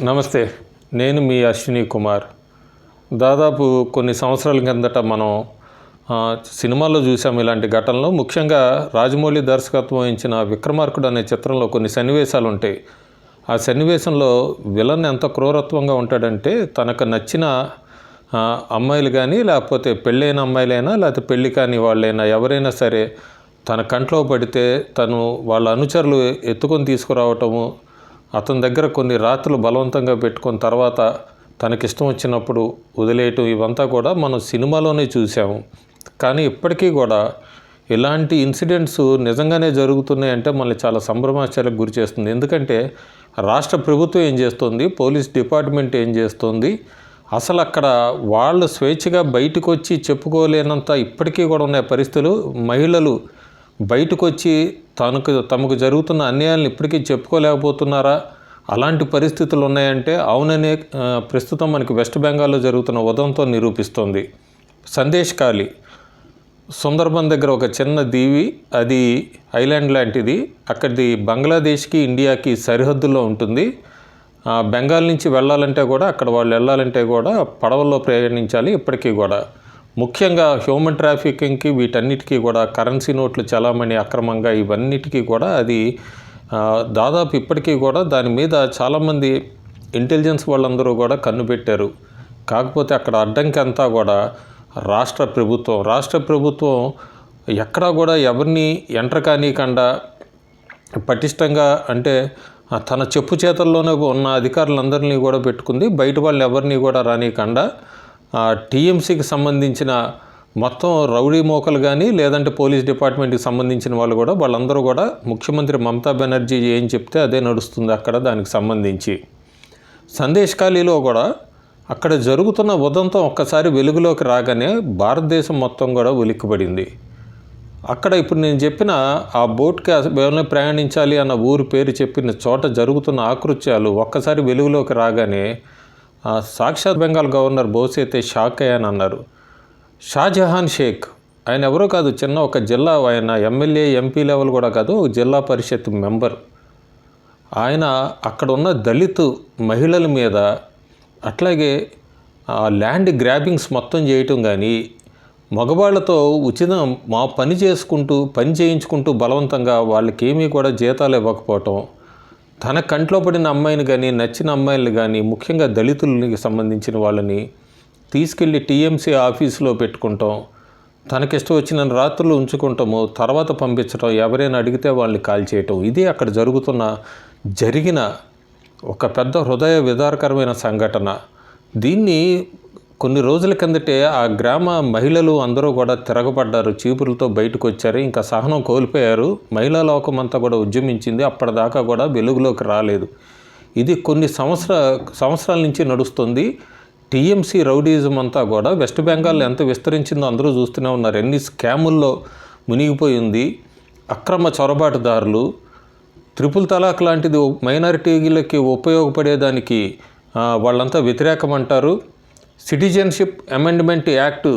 నమస్తే. నేను మీ అశ్విని కుమార్. దాదాపు కొన్ని సంవత్సరాల కిందట మనం సినిమాల్లో చూసాం ఇలాంటి ఘటనలు. ముఖ్యంగా రాజమౌళి దర్శకత్వం వహించిన 'విక్రమార్కుడు' అనే చిత్రంలో కొన్ని సన్నివేశాలు ఉంటాయి. ఆ సన్నివేశంలో విలన్ ఎంత క్రూరత్వంగా ఉంటాడంటే, తనకు నచ్చిన అమ్మాయిలు కానీ, లేకపోతే పెళ్ళైన అమ్మాయిలైనా, లేకపోతే పెళ్ళి కాని వాళ్ళైనా ఎవరైనా సరే తన కంట్లో పడితే తను వాళ్ళ అనుచరులు ఎత్తుకొని తీసుకురావటము, అతని దగ్గర కొన్ని రాత్రులు బలవంతంగా పెట్టుకున్న తర్వాత తనకిష్టం వచ్చినప్పుడు వదిలేయటం, ఇవంతా కూడా మనం సినిమాలోనే చూసాము. కానీ ఇప్పటికీ కూడా ఇలాంటి ఇన్సిడెంట్స్ నిజంగానే జరుగుతున్నాయంటే మనల్ని చాలా సంభ్రమాశ్చర్యానికి గురి చేస్తుంది. ఎందుకంటే రాష్ట్ర ప్రభుత్వం ఏం చేస్తుంది, పోలీస్ డిపార్ట్మెంట్ ఏం చేస్తుంది, అసలు అక్కడ వాళ్ళు స్వేచ్ఛగా బయటకు వచ్చి చెప్పుకోలేనంత ఇప్పటికీ కూడా ఉన్న పరిస్థితులు. మహిళలు బయటకు వచ్చి తమకు జరుగుతున్న అన్యాయాలను ఇప్పటికీ చెప్పుకోలేకపోతున్నారా? అలాంటి పరిస్థితులు ఉన్నాయంటే అవుననే ప్రస్తుతం మనకి వెస్ట్ బెంగాల్లో జరుగుతున్న ఉదంతం నిరూపిస్తోంది. సందేశ్ ఖాళీ సుందర్బన్ దగ్గర ఒక చిన్న దీవి, అది ఐలాండ్ లాంటిది. అక్కడిది బంగ్లాదేశ్కి ఇండియాకి సరిహద్దుల్లో ఉంటుంది. బెంగాల్ నుంచి వెళ్ళాలంటే కూడా, అక్కడ వాళ్ళు వెళ్ళాలంటే కూడా పడవల్లో ప్రయాణించాలి. ఇప్పటికీ కూడా ముఖ్యంగా హ్యూమన్ ట్రాఫికింగ్కి, వీటన్నిటికీ కూడా కరెన్సీ నోట్లు చలామణి అక్రమంగా, ఇవన్నిటికీ కూడా అది దాదాపు ఇప్పటికీ కూడా దాని మీద చాలామంది ఇంటెలిజెన్స్ వాళ్ళందరూ కూడా కన్ను పెట్టారు. కాకపోతే అక్కడ అడ్డంకి అంతా కూడా రాష్ట్ర ప్రభుత్వం ఎక్కడా కూడా ఎవరిని ఎంటర్ కానీయకుండా పటిష్టంగా, అంటే తన చెప్పు చేతల్లోనే ఉన్న అధికారులందరినీ కూడా పెట్టుకుంది. బయట వాళ్ళు ఎవరిని కూడా రానీయకుండా టీఎంసీకి సంబంధించిన మొత్తం రౌడీ మోకలు కానీ, లేదంటే పోలీస్ డిపార్ట్మెంట్కి సంబంధించిన వాళ్ళు కూడా, వాళ్ళందరూ కూడా ముఖ్యమంత్రి మమతా బెనర్జీ ఏం చెప్తే అదే నడుస్తుంది అక్కడ. దానికి సంబంధించి సందేశ్ ఖాళీలో కూడా అక్కడ జరుగుతున్న ఉదంతం ఒక్కసారి వెలుగులోకి రాగానే భారతదేశం మొత్తం కూడా ఉలిక్కిపడింది. అక్కడ ఇప్పుడు నేను చెప్పిన ఆ బోట్కి ఎవరైనా ప్రయాణించాలి అన్న ఊరు పేరు చెప్పిన చోట జరుగుతున్న ఆకృత్యాలు ఒక్కసారి వెలుగులోకి రాగానే సాక్షాత్ బెంగాల్ గవర్నర్ బోస్ అయితే షాక్ అయ్యాను అన్నారు. షాజహాన్ షేక్ ఆయన ఎవరో కాదు, చిన్న ఒక జిల్లా, ఆయన ఎమ్మెల్యే ఎంపీ లెవెల్ కూడా కాదు, జిల్లా పరిషత్ మెంబర్. ఆయన అక్కడ ఉన్న దళితు మహిళల మీద అట్లాగే ల్యాండ్ గ్రాబింగ్స్ మొత్తం చేయటం కానీ, మగవాళ్లతో ఉచితం పని చేయించుకుంటూ బలవంతంగా వాళ్ళకేమీ కూడా జీతాలు ఇవ్వకపోవటం, తన కంట్లో పడిన అమ్మాయిని కానీ, నచ్చిన అమ్మాయిని కానీ, ముఖ్యంగా దళితులకి సంబంధించిన వాళ్ళని తీసుకెళ్ళి టీఎంసీ ఆఫీసులో పెట్టుకుంటాం, తనకిష్టం వచ్చిన రాత్రులు ఉంచుకుంటాము, తర్వాత పంపించడం, ఎవరైనా అడిగితే వాళ్ళని కాల్ చేయటం, ఇది అక్కడ జరిగిన ఒక పెద్ద హృదయ విదారకరమైన సంఘటన. దీన్ని కొన్ని రోజుల కిందటే ఆ గ్రామ మహిళలు అందరూ కూడా తిరగబడ్డారు, చీపురులతో బయటకు వచ్చారు, ఇంకా సహనం కోల్పోయారు. మహిళా లోకం అంతా కూడా ఉద్యమించింది. అప్పటిదాకా కూడా వెలుగులోకి రాలేదు. ఇది కొన్ని సంవత్సరాల నుంచి నడుస్తుంది. టీఎంసీ రౌడీజం అంతా కూడా వెస్ట్ బెంగాల్లో ఎంత విస్తరించిందో అందరూ చూస్తూనే ఉన్నారు. ఎన్ని స్కాముల్లో మునిగిపోయింది. అక్రమ చొరబాటుదారులు, ట్రిపుల్ తలాక్ లాంటిది మైనారిటీలకి ఉపయోగపడేదానికి వాళ్ళంతా వ్యతిరేకమంటారు. సిటిజన్షిప్ అమెండ్మెంట్ యాక్ట్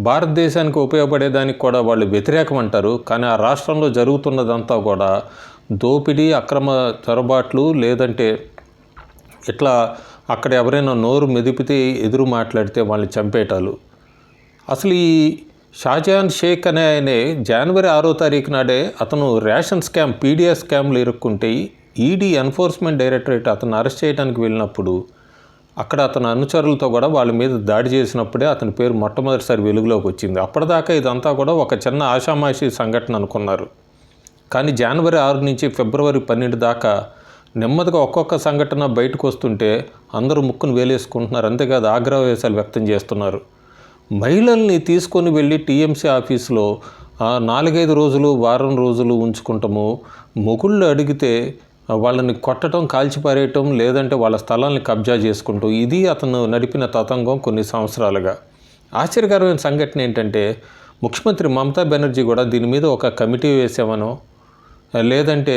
భారతదేశానికి ఉపయోగపడేదానికి కూడా వాళ్ళు వ్యతిరేకమంటారు. కానీ ఆ రాష్ట్రంలో జరుగుతున్నదంతా కూడా దోపిడీ, అక్రమ చొరబాట్లు, లేదంటే ఇట్లా అక్కడ ఎవరైనా నోరు మెదిపితే ఎదురు మాట్లాడితే వాళ్ళని చంపేటాలు. అసలు ఈ షాజహాన్ షేక్ అనే ఆయనే జనవరి 6వ తారీఖు నాడే అతను రేషన్ స్కామ్, పీడిఎస్ స్కామ్లు ఇరుక్కుంటే ఈడీ ఎన్ఫోర్స్మెంట్ డైరెక్టరేట్ అతను అరెస్ట్ చేయడానికి వెళ్ళినప్పుడు అక్కడ అతని అనుచరులతో కూడా వాళ్ళ మీద దాడి చేసినప్పుడే అతని పేరు మొట్టమొదటిసారి వెలుగులోకి వచ్చింది. అప్పటిదాకా ఇదంతా కూడా ఒక చిన్న ఆషామాషి సంఘటన అనుకున్నారు. కానీ జనవరి 6 నుంచి ఫిబ్రవరి 12 దాకా నెమ్మదిగా ఒక్కొక్క సంఘటన బయటకు వస్తుంటే అందరూ ముక్కును వేలేసుకుంటున్నారు. అంతేకాదు ఆగ్రహవేశాలు వ్యక్తం చేస్తున్నారు. మహిళల్ని తీసుకొని వెళ్ళి టీఎంసీ ఆఫీసులో 4-5 రోజులు, వారం రోజులు ఉంచుకుంటాము. మొగుళ్ళు అడిగితే వాళ్ళని కొట్టడం, కాల్చిపారేయటం, లేదంటే వాళ్ళ స్థలాన్ని కబ్జా చేసుకుంటాం. ఇది అతను నడిపిన తతంగం కొన్ని సంవత్సరాలుగా. ఆశ్చర్యకరమైన సంఘటన ఏంటంటే ముఖ్యమంత్రి మమతా బెనర్జీ కూడా దీని మీద ఒక కమిటీ వేసామనో, లేదంటే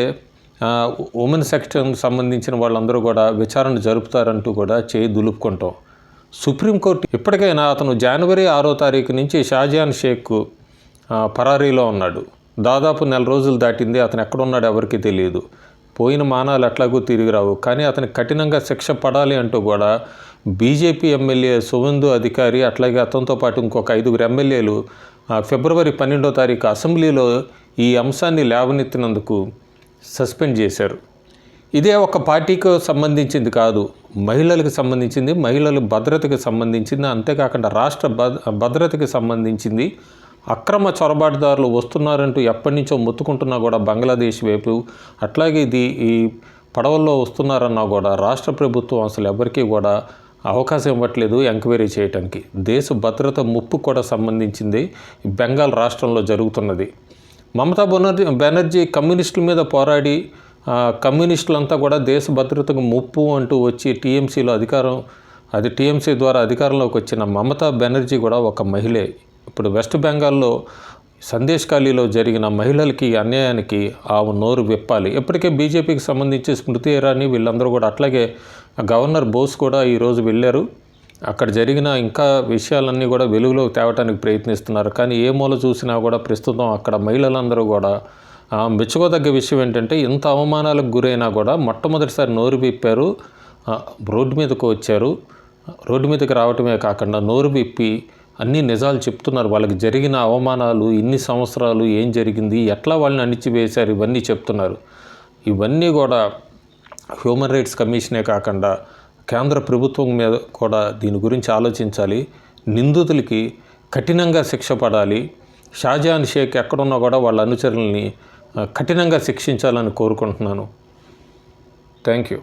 ఉమెన్ సెక్షన్ సంబంధించిన వాళ్ళందరూ కూడా విచారణ జరుపుతారంటూ కూడా చేయి దులుపుకుంటాం. సుప్రీంకోర్టు ఇప్పటికైనా అతను జనవరి 6వ తారీఖు నుంచి షాజహాన్ షేక్ పరారీలో ఉన్నాడు. దాదాపు 4 రోజులు దాటింది. అతను ఎక్కడున్నాడు ఎవరికీ తెలియదు. పోయిన మానాలు ఎట్లాగూ తిరిగి రావు, కానీ అతనికి కఠినంగా శిక్ష పడాలి అంటూ కూడా బీజేపీ ఎమ్మెల్యే సువేందు అధికారి అట్లాగే అతనితో పాటు ఇంకొక 5 ఎమ్మెల్యేలు ఫిబ్రవరి 12వ తారీఖు అసెంబ్లీలో ఈ అంశాన్ని లేవనెత్తినందుకు సస్పెండ్ చేశారు. ఇదే ఒక పార్టీకి సంబంధించింది కాదు, మహిళలకు సంబంధించింది, మహిళల భద్రతకు సంబంధించింది, అంతేకాకుండా రాష్ట్ర భద్రతకి సంబంధించింది. అక్రమ చొరబాటుదారులు వస్తున్నారంటూ ఎప్పటి నుంచో మొత్తుకుంటున్నా కూడా బంగ్లాదేశ్ వైపు, అట్లాగే ఈ పడవల్లో వస్తున్నారన్నా కూడా రాష్ట్ర ప్రభుత్వం అసలు ఎవరికీ కూడా అవకాశం ఇవ్వట్లేదు ఎంక్వైరీ చేయడానికి. దేశ భద్రత ముప్పు కూడా సంబంధించింది బెంగాల్ రాష్ట్రంలో జరుగుతున్నది. మమతా బెనర్జీ కమ్యూనిస్టుల మీద పోరాడి కమ్యూనిస్టులంతా కూడా దేశ భద్రతకు ముప్పు అంటూ వచ్చి టీఎంసీలో టీఎంసీ ద్వారా అధికారంలోకి వచ్చిన మమతా బెనర్జీ కూడా ఒక మహిళే. ఇప్పుడు వెస్ట్ బెంగాల్లో సందేశ్ ఖాళీలో జరిగిన మహిళలకి అన్యాయానికి ఆమె నోరు విప్పాలి. ఇప్పటికే బీజేపీకి సంబంధించి స్మృతి ఇరానీ వీళ్ళందరూ కూడా, అట్లాగే గవర్నర్ బోస్ కూడా ఈరోజు వెళ్ళారు. అక్కడ జరిగిన ఇంకా విషయాలన్నీ కూడా వెలుగులోకి తేవడానికి ప్రయత్నిస్తున్నారు. కానీ ఏ మూల చూసినా కూడా ప్రస్తుతం అక్కడ మహిళలందరూ కూడా మెచ్చుకోదగ్గ విషయం ఏంటంటే, ఇంత అవమానాలకు గురైనా కూడా మొట్టమొదటిసారి నోరు విప్పారు, రోడ్డు మీదకు వచ్చారు. రోడ్డు మీదకి రావటమే కాకుండా నోరు విప్పి అన్ని నిజాలు చెప్తున్నారు. వాళ్ళకి జరిగిన అవమానాలు, ఇన్ని సంవత్సరాలు ఏం జరిగింది, ఎట్లా వాళ్ళని అణిచివేశారు, ఇవన్నీ చెప్తున్నారు. ఇవన్నీ కూడా హ్యూమన్ రైట్స్ కమిషనే కాకుండా కేంద్ర ప్రభుత్వం మీద కూడా దీని గురించి ఆలోచించాలి. నిందితులకి కఠినంగా శిక్ష పడాలి. షాజహాన్ షేక్ ఎక్కడున్నా కూడా వాళ్ళ అనుచరుల్ని కఠినంగా శిక్షించాలని కోరుకుంటున్నాను. Thank you.